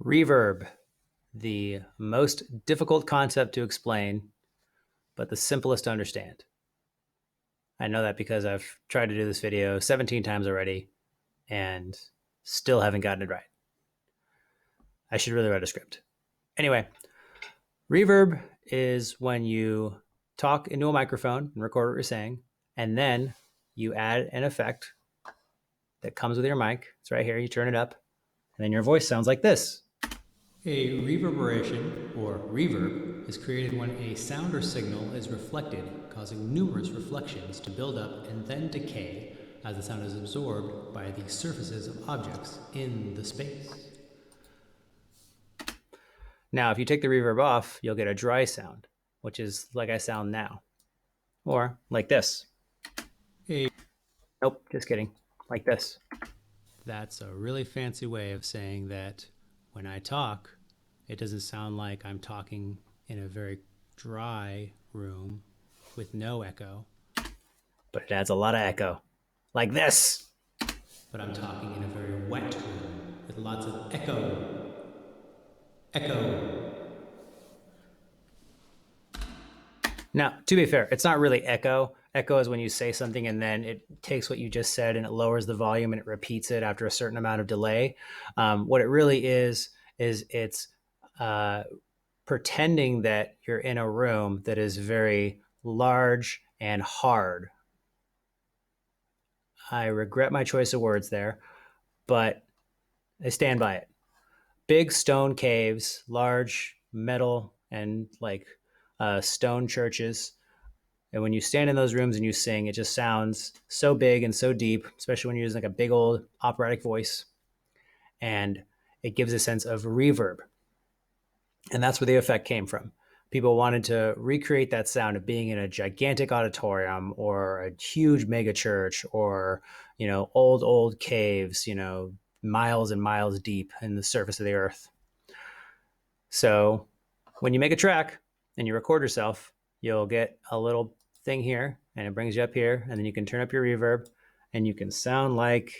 Reverb, the most difficult concept to explain, but the simplest to understand. I know that because I've tried to do this video 17 times already and still haven't gotten it right. I should really write a script. Anyway, reverb is when you talk into a microphone and record what you're saying, and then you add an effect that comes with your mic. It's right here. You turn it up, and then your voice sounds like this. A reverberation, or reverb, is created when a sound or signal is reflected, causing numerous reflections to build up and then decay as the sound is absorbed by the surfaces of objects in the space. Now, if you take the reverb off, you'll get a dry sound, which is like I sound now. Or like this. Nope, just kidding. Like this. That's a really fancy way of saying that when I talk, it doesn't sound like I'm talking in a very dry room with no echo, But it adds a lot of echo. Like this. but I'm talking in a very wet room with lots of echo. Echo. Now, to be fair, it's not really echo. Echo is when you say something and then it takes what you just said and it lowers the volume and it repeats it after a certain amount of delay. What it really is it's pretending that you're in a room that is very large and hard. I regret my choice of words there, but I stand by it. Big stone caves, large metal and stone churches. And when you stand in those rooms and you sing, it just sounds so big and so deep, especially when you're using like a big old operatic voice. And it gives a sense of reverb. And that's where the effect came from. People wanted to recreate that sound of being in a gigantic auditorium or a huge mega church or, old caves, miles and miles deep in the surface of the earth. So when you make a track and you record yourself, you'll get a little thing here and it brings you up here, and then you can turn up your reverb and you can sound like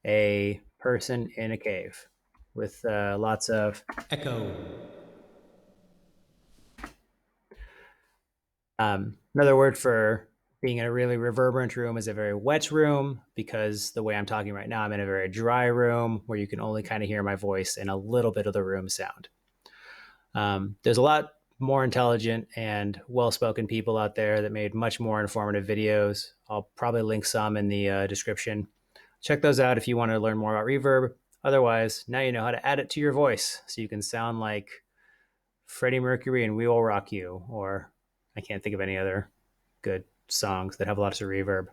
a person in a cave with lots of Echo. Another word for being in a really reverberant room is a very wet room, because the way I'm talking right now, I'm in a very dry room where you can only kind of hear my voice and a little bit of the room sound. There's a lot more intelligent and well-spoken people out there that made much more informative videos. I'll probably link some in the description. Check those out if you want to learn more about reverb. Otherwise, now you know how to add it to your voice so you can sound like Freddie Mercury and We Will Rock You, or I can't think of any other good songs that have lots of reverb.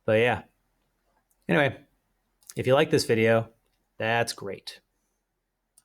But yeah. Anyway, if you like this video, that's great.